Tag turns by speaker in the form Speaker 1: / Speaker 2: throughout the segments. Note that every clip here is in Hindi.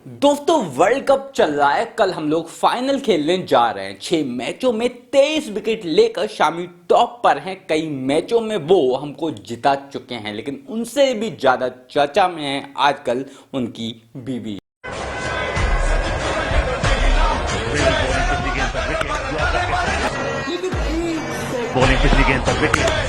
Speaker 1: दोस्तों वर्ल्ड कप चल रहा है। कल हम लोग फाइनल खेलने जा रहे हैं। 6 मैचों में 23 विकेट लेकर शामी टॉप पर हैं। कई मैचों में वो हमको जिता चुके हैं, लेकिन उनसे भी ज्यादा चर्चा में है आजकल उनकी बीवी।
Speaker 2: बॉलिंग पिछली गेंद पर विकेट।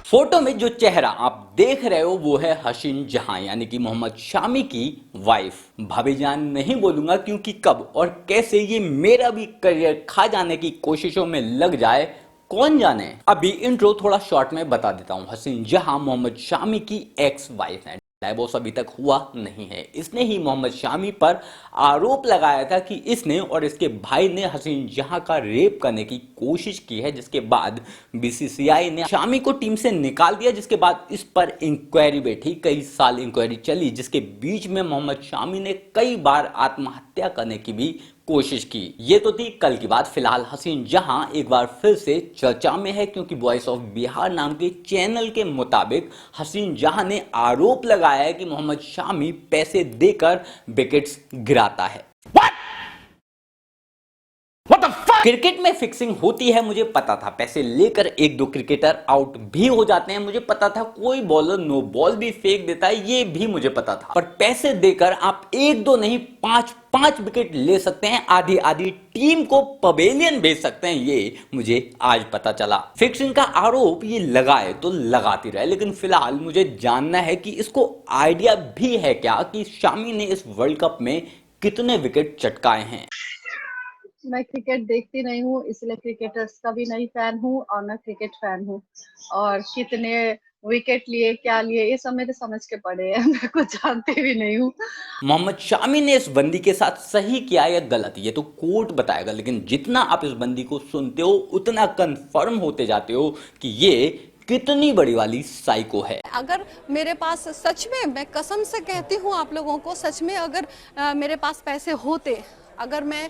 Speaker 1: फोटो में जो चेहरा आप देख रहे हो वो है हसीन जहां, यानी कि मोहम्मद शामी की वाइफ। भाभी जान नहीं बोलूंगा क्योंकि कब और कैसे ये मेरा भी करियर खा जाने की कोशिशों में लग जाए कौन जाने। अभी इंट्रो थोड़ा शॉर्ट में बता देता हूं। हसीन जहां मोहम्मद शामी की एक्स वाइफ है। डाइवोर्स अभी तक हुआ नहीं है। इसने ही मोहम्मद शामी पर आरोप लगाया था कि इसने और इसके भाई ने हसीन जहां का रेप करने की कोशिश की है, जिसके बाद बीसीसीआई ने शामी को टीम से निकाल दिया। जिसके बाद इस पर इंक्वायरी बैठी, कई साल इंक्वायरी चली, जिसके बीच में मोहम्मद शामी ने कई बार आत्महत्या करने की भी कोशिश की। ये तो थी कल की बात। फिलहाल हसीन जहां एक बार फिर से चर्चा में है क्योंकि वॉइस ऑफ बिहार नाम के चैनल के मुताबिक हसीन जहां ने आरोप लगाया है कि मोहम्मद शामी पैसे देकर विकेट्स गिराता है। क्रिकेट में फिक्सिंग होती है, मुझे पता था। पैसे लेकर एक दो क्रिकेटर आउट भी हो जाते हैं, मुझे पता था। कोई बॉलर नो बॉल भी फेंक देता है, ये भी मुझे पता था। पर पैसे देकर आप एक दो नहीं पांच पांच विकेट ले सकते हैं, आधी आधी टीम को पवेलियन भेज सकते हैं, ये मुझे आज पता चला। फिक्सिंग का आरोप ये लगाए तो लगाती रहे, लेकिन फिलहाल मुझे जानना है कि इसको आइडिया भी है क्या कि शामी ने इस वर्ल्ड कप में कितने विकेट चटकाए हैं।
Speaker 3: मैं क्रिकेट देखती नहीं हूँ, इसलिए क्रिकेटर्स का भी नहीं फैन हूँ और ना क्रिकेट फैन हूँ। और कितने विकेट लिए, क्या लिए, ये सब मेरे समझ के पड़े हैं। मैं कुछ जानती भी नहीं हूँ।
Speaker 1: मोहम्मद शामी ने इस बंदी के साथ सही किया या गलत, ये तो कोर्ट बताएगा। लेकिन जितना आप इस बंदी को सुनते हो उतना कंफर्म होते जाते हो कि ये कितनी बड़ी वाली साइको है।
Speaker 4: अगर मेरे पास सच में, मैं कसम से कहती हूँ आप लोगों को, सच में अगर मेरे पास पैसे होते, अगर मैं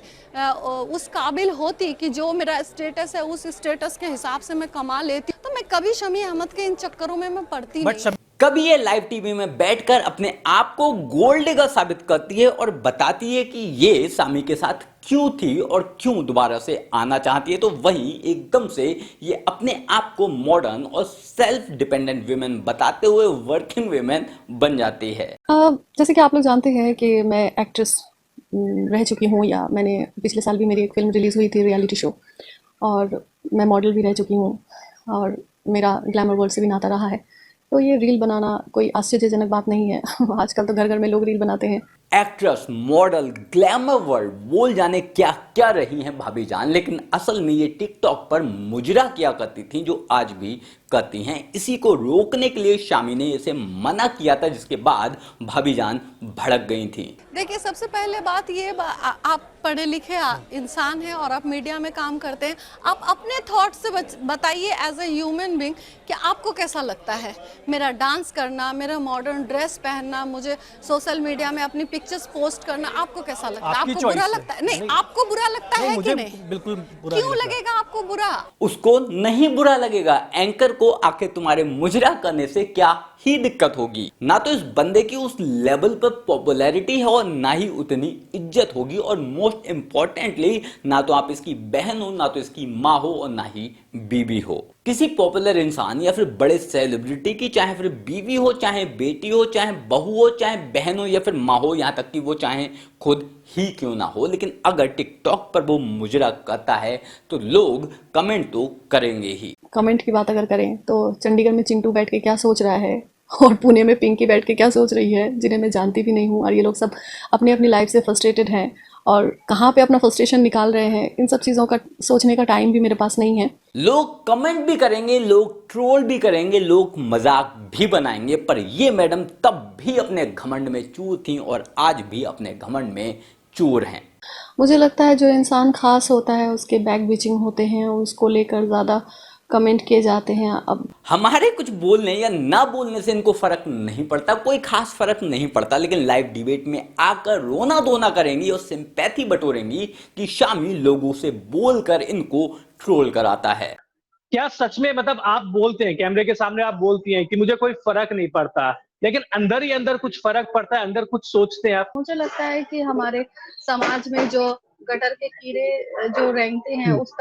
Speaker 4: उस काबिल होती कि जो मेरा स्टेटस है उस स्टेटस के हिसाब से मैं कमा लेती, तो मैं कभी शमी अहमद के इन चक्करों में मैं पड़ती नहीं।
Speaker 1: कभी ये लाइव टीवी में बैठकर अपने आप को गोल्ड डिगर साबित करती है और बताती है कि ये शामी के साथ क्यों थी और क्यों दोबारा से आना चाहती है। तो वहीं एकदम से ये अपने आप को मॉडर्न और सेल्फ डिपेंडेंट विमेन बताते हुए वर्किंग विमेन बन जाती है।
Speaker 5: जैसे कि आप लोग जानते हैं कि मैं एक्ट्रेस रह चुकी हूँ, या मैंने पिछले साल भी मेरी एक फिल्म रिलीज़ हुई थी, रियलिटी शो, और मैं मॉडल भी रह चुकी हूँ और मेरा ग्लैमर वर्ल्ड से भी नाता रहा है। तो ये रील बनाना कोई आश्चर्यजनक बात नहीं है। आजकल तो घर घर में लोग रील बनाते हैं।
Speaker 1: एक्ट्रेस, मॉडल, ग्लैमर वर्ल्ड बोल जाने क्या क्या रही हैं भाभी जान, लेकिन असल में ये टिकटॉक पर मुजरा किया करती थी, जो आज भी करती हैं। इसी को रोकने के लिए शामी ने इसे मना किया था, जिसके बाद भाभी जान भड़क गई थी।
Speaker 4: देखिए, सबसे पहले बात ये, आप पढ़े लिखे इंसान हैं और आप मीडिया में काम करते हैं। आप अपने थॉट से बताइए एज ए ह्यूमन बीइंग कि आपको कैसा लगता है मेरा डांस करना, मेरा मॉडर्न ड्रेस पहनना, मुझे सोशल मीडिया में अपनी पिक्चर्स पोस्ट करना, आपको कैसा लगता है? आपको बुरा लगता है? नहीं, आपको बुरा लगता है कि नहीं?
Speaker 6: बिल्कुल बुरा
Speaker 4: क्यों लगेगा आपको बुरा?
Speaker 1: उसको नहीं बुरा लगेगा। एंकर को आके तुम्हारे मुजरा करने से क्या ही दिक्कत होगी। ना तो इस बंदे की उस लेवल पर पॉपुलैरिटी है और ना ही उतनी इज्जत होगी, और मोस्ट इंपॉर्टेंटली ना तो आप इसकी बहन हो, ना तो इसकी माँ हो, और ना ही बीवी हो। किसी पॉपुलर इंसान या फिर बड़े सेलिब्रिटी की चाहे फिर बीवी हो, चाहे बेटी हो, चाहे बहू हो, चाहे बहन हो या फिर माँ हो, यहाँ तक कि वो चाहे खुद ही क्यों ना हो, लेकिन अगर टिकटॉक पर वो मुजरा करता है तो लोग कमेंट तो करेंगे ही।
Speaker 5: कमेंट की बात अगर करें तो चंडीगढ़ में चिंटू बैठ के क्या सोच रहा है और पुणे में पिंकी बैठ के क्या सोच रही है, जिन्हें मैं जानती भी नहीं हूँ, और ये लोग सब अपनी अपनी लाइफ से फ्रस्ट्रेटेड हैं और कहाँ पे अपना फ्रस्ट्रेशन निकाल रहे हैं, इन सब चीज़ों का सोचने का टाइम भी मेरे पास नहीं है।
Speaker 1: लोग कमेंट भी करेंगे, लोग ट्रोल भी करेंगे, लोग मजाक भी बनाएंगे, पर ये मैडम तब भी अपने घमंड में चूर थी और आज भी अपने घमंड में चूर हैं।
Speaker 5: मुझे लगता है जो इंसान खास होता है उसके बैक बिचिंग होते हैं, उसको लेकर ज़्यादा कमेंट किए जाते हैं। अब
Speaker 1: हमारे कुछ बोलने या ना बोलने से इनको फर्क नहीं पड़ता, कोई खास फर्क नहीं पड़ता, लेकिन लाइव डिबेट में आकर रोना धोना करेंगी और सिंपैथी बटोरेंगी कि शामी लोगों से बोलकर इनको ट्रोल कराता है।
Speaker 6: क्या सच में, मतलब आप बोलते हैं कैमरे के सामने, आप बोलती हैं कि मुझे कोई फर्क नहीं पड़ता, लेकिन अंदर ही अंदर कुछ फर्क पड़ता है, अंदर कुछ सोचते हैं आप।
Speaker 3: मुझे लगता है कि हमारे समाज में जो गटर के कीड़े जो रेंगते हैं उस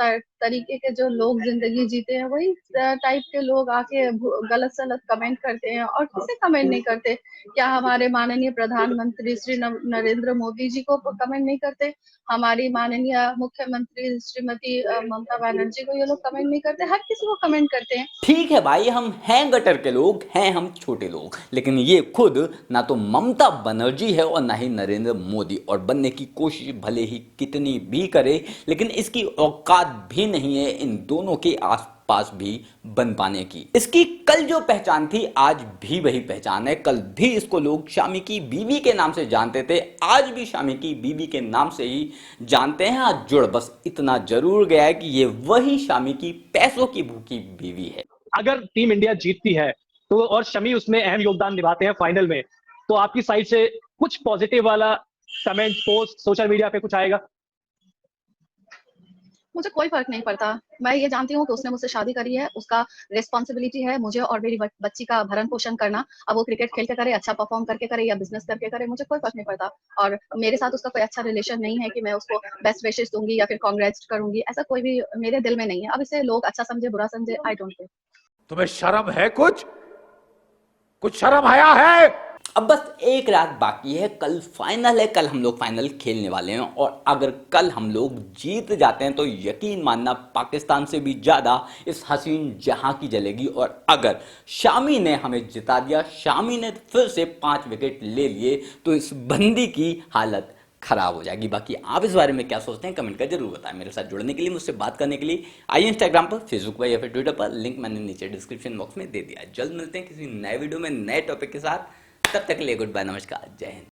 Speaker 3: तरीके के जो लोग जिंदगी जीते हैं वही टाइप के लोग आके गलत सलत कमेंट करते हैं। और किसे कमेंट नहीं करते? क्या हमारे माननीय प्रधानमंत्री श्री नरेंद्र मोदी जी को कमेंट नहीं करते? हमारी माननीय मुख्यमंत्री श्रीमती ममता बनर्जी को ये लोग कमेंट नहीं करते? हर किसी को कमेंट करते हैं।
Speaker 1: ठीक है भाई, हम हैं गटर के लोग, हैं हम छोटे लोग, लेकिन ये खुद ना तो ममता बनर्जी है और ना ही नरेंद्र मोदी, और बनने की कोशिश भले ही कितनी भी करे लेकिन इसकी औकात भी नहीं है इन दोनों के आसपास भी बन पाने की। इसकी कल जो पहचान थी आज भी वही पहचान है। कल भी इसको लोग शामी की बीवी के नाम से जानते थे, आज भी शामी की बीवी के नाम से ही जानते हैं। आज जुड़ बस इतना जरूर गया है कि ये वही शामी की पैसों की भूखी बीवी है।
Speaker 6: अगर टीम इंडिया जीतती है तो और शमी उसमें अहम योगदान निभाते हैं फाइनल में, तो आपकी साइड से कुछ पॉजिटिव वाला कमेंट, पोस्ट, सोशल मीडिया पे कुछ आएगा?
Speaker 3: मुझे कोई फर्क नहीं पड़ता। मैं ये जानती हूँ कि उसने मुझसे शादी करी है, उसका रिस्पॉन्सिबिलिटी है मुझे और मेरी बच्ची का भरण पोषण करना। अब वो क्रिकेट खेल के करे, अच्छा परफॉर्म करके करे या बिजनेस करके करे, मुझे कोई फर्क नहीं पड़ता। और मेरे साथ उसका कोई अच्छा रिलेशन नहीं है कि मैं उसको बेस्ट विशेस दूंगी या फिर कांग्रेट्स करूंगी, ऐसा कोई भी मेरे दिल में नहीं है। अब इसे लोग अच्छा समझे बुरा समझे, आई डोंट केयर।
Speaker 2: तुम्हें शर्म है? कुछ शर्म आया है?
Speaker 1: अब बस एक रात बाकी है, कल फाइनल है, कल हम लोग फाइनल खेलने वाले हैं और अगर कल हम लोग जीत जाते हैं तो यकीन मानना पाकिस्तान से भी ज़्यादा इस हसीन जहां की जलेगी। और अगर शामी ने हमें जिता दिया, शामी ने फिर से 5 विकेट ले लिए, तो इस बंदी की हालत खराब हो जाएगी। बाकी आप इस बारे में क्या सोचते हैं कमेंट कर जरूर बताएं। मेरे साथ जुड़ने के लिए, मुझसे बात करने के लिए आइए इंस्टाग्राम पर, फेसबुक पर या फिर ट्विटर पर, लिंक मैंने नीचे डिस्क्रिप्शन बॉक्स में दे दिया। जल्द मिलते हैं किसी नए वीडियो में नए टॉपिक के साथ, तब तक के लिए गुड बाय, नमस्कार, जय हिंद।